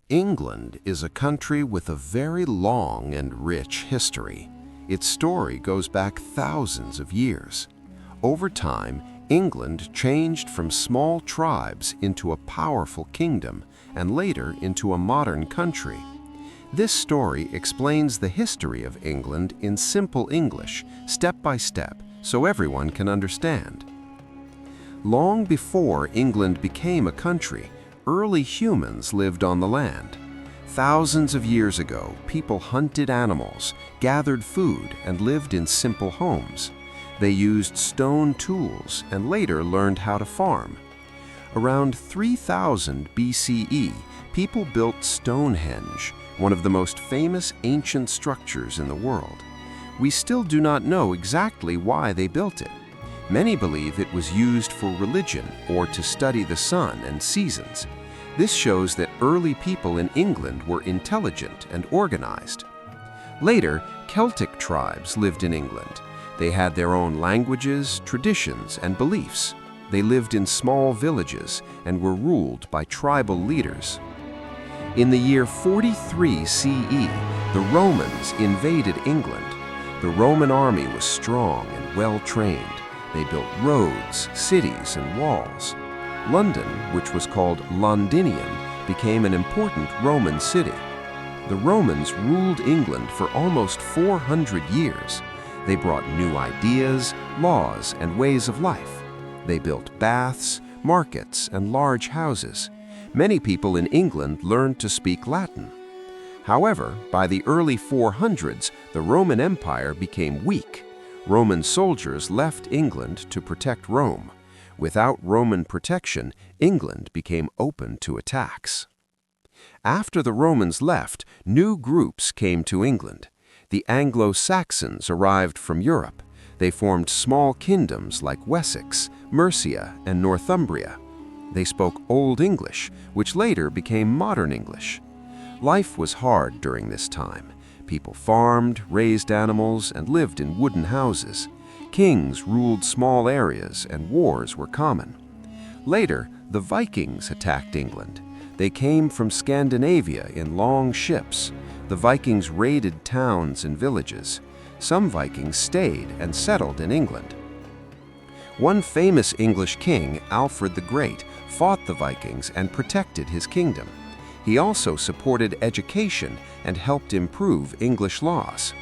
England is a country with a very long and rich history. Its story goes back thousands of years. Over time, England changed from small tribes into a powerful kingdom and later into a modern country. This story explains the history of England in simple English, step by step, so everyone can understand. Long before England became a country, early humans lived on the land. Thousands of years ago, people hunted animals, gathered food, and lived in simple homes. They used stone tools and later learned how to farm. Around 3000 BCE, people built Stonehenge, one of the most famous ancient structures in the world. We still do not know exactly why they built it. Many believe it was used for religion or to study the sun and seasons. This shows that early people in England were intelligent and organized. Later, Celtic tribes lived in England. They had their own languages, traditions, and beliefs. They lived in small villages and were ruled by tribal leaders. In the year 43 CE, the Romans invaded England. The Roman army was strong and well-trained. They built roads, cities, and walls. London, which was called Londinium, became an important Roman city. The Romans ruled England for almost 400 years. They brought new ideas, laws, and ways of life. They built baths, markets, and large houses. Many people in England learned to speak Latin. However, by the early 400s, the Roman Empire became weak. Roman soldiers left England to protect Rome. Without Roman protection, England became open to attacks. After the Romans left, new groups came to England. The Anglo-Saxons arrived from Europe. They formed small kingdoms like Wessex, Mercia, and Northumbria. They spoke Old English, which later became Modern English. Life was hard during this time. People farmed, raised animals, and lived in wooden houses. Kings ruled small areas, and wars were common. Later, the Vikings attacked England. They came from Scandinavia in long ships. The Vikings raided towns and villages. Some Vikings stayed and settled in England. One famous English king, Alfred the Great, fought the Vikings and protected his kingdom. He also supported education and helped improve English laws.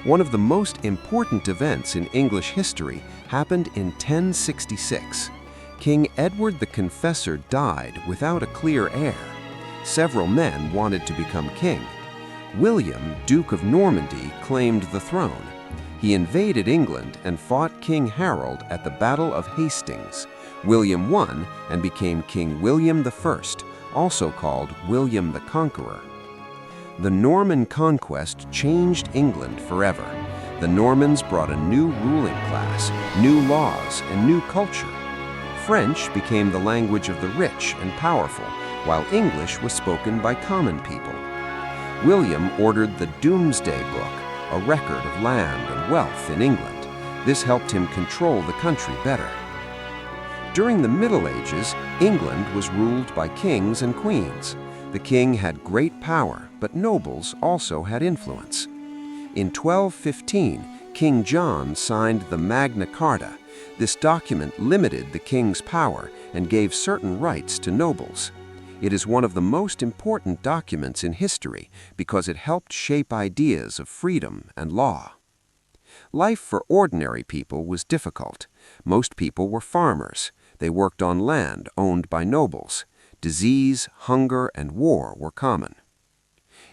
One of the most important events in English history happened in 1066. King Edward the Confessor died without a clear heir. Several men wanted to become king. William, Duke of Normandy, claimed the throne. He invaded England and fought King Harold at the Battle of Hastings. William won and became King William I, also called William the Conqueror. The Norman Conquest changed England forever. The Normans brought a new ruling class, new laws, and new culture. French became the language of the rich and powerful, while English was spoken by common people. William ordered the Domesday Book, a record of land and wealth in England. This helped him control the country better. During the Middle Ages, England was ruled by kings and queens. The king had great power, but nobles also had influence. In 1215, King John signed the Magna Carta. This document limited the king's power and gave certain rights to nobles. It is one of the most important documents in history because it helped shape ideas of freedom and law. Life for ordinary people was difficult. Most people were farmers. They worked on land owned by nobles. Disease, hunger, and war were common.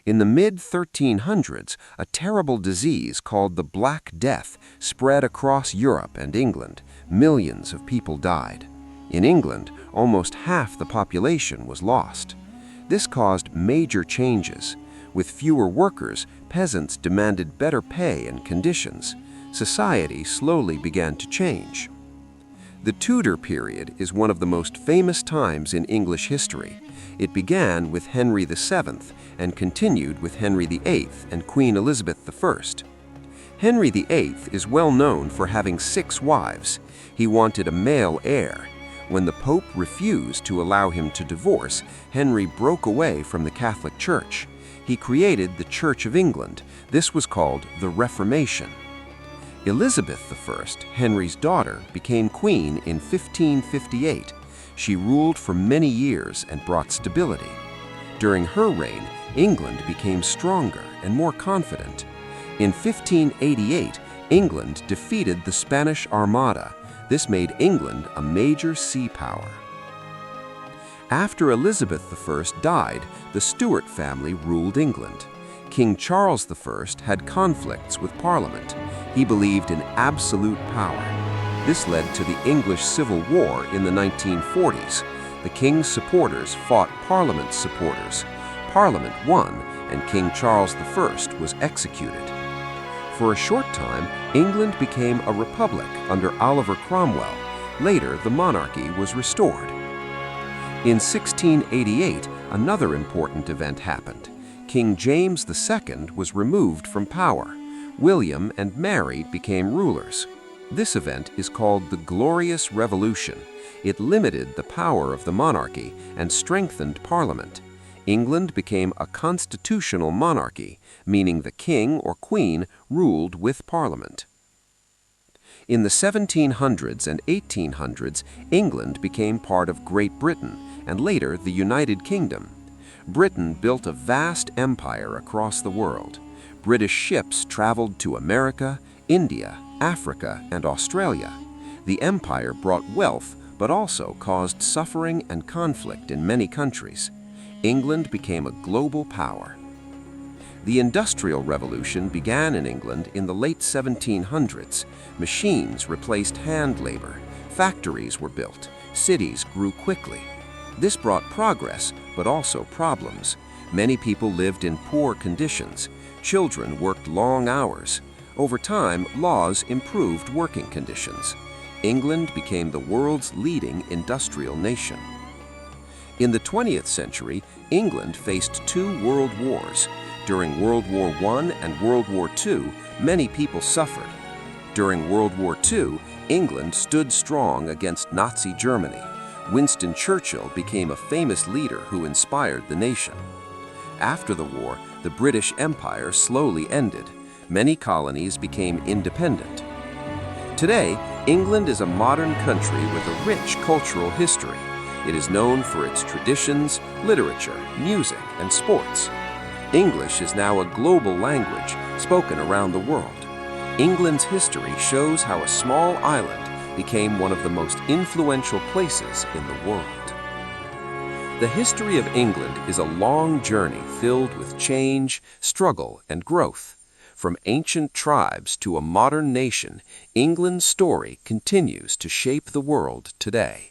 In the mid-1300s, a terrible disease called the Black Death spread across Europe and England. Millions of people died. In England, almost half the population was lost. This caused major changes. With fewer workers, peasants demanded better pay and conditions. Society slowly began to change. The Tudor period is one of the most famous times in English history. It began with Henry VII and continued with Henry VIII and Queen Elizabeth I. Henry VIII is well known for having 6 wives. He wanted a male heir. When the Pope refused to allow him to divorce, Henry broke away from the Catholic Church. He created the Church of England. This was called the Reformation. Elizabeth I, Henry's daughter, became queen in 1558. She ruled for many years and brought stability. During her reign, England became stronger and more confident. In 1588, England defeated the Spanish Armada. This made England a major sea power. After Elizabeth I died, the Stuart family ruled England. King Charles I had conflicts with Parliament. He believed in absolute power. This led to the English Civil War in the 1940s. The king's supporters fought Parliament's supporters. Parliament won, and King Charles I was executed. For a short time, England became a republic under Oliver Cromwell. Later, the monarchy was restored. In 1688, another important event happened. King James II was removed from power. William and Mary became rulers. This event is called the Glorious Revolution. It limited the power of the monarchy and strengthened Parliament. England became a constitutional monarchy, meaning the king or queen ruled with Parliament. In the 1700s and 1800s, England became part of Great Britain and later the United Kingdom. Britain built a vast empire across the world. British ships traveled to America, India, Africa, and Australia. The empire brought wealth, but also caused suffering and conflict in many countries. England became a global power. The Industrial Revolution began in England in the late 1700s. Machines replaced hand labor. Factories were built. Cities grew quickly. This brought progress, but also problems. Many people lived in poor conditions. Children worked long hours. Over time, laws improved working conditions. England became the world's leading industrial nation. In the 20th century, England faced two world wars. During World War I and World War II, many people suffered. During World War II, England stood strong against Nazi Germany. Winston Churchill became a famous leader who inspired the nation. After the war, the British Empire slowly ended. Many colonies became independent. Today, England is a modern country with a rich cultural history. It is known for its traditions, literature, music, and sports. English is now a global language spoken around the world. England's history shows how a small island became one of the most influential places in the world. The history of England is a long journey filled with change, struggle, and growth. From ancient tribes to a modern nation, England's story continues to shape the world today.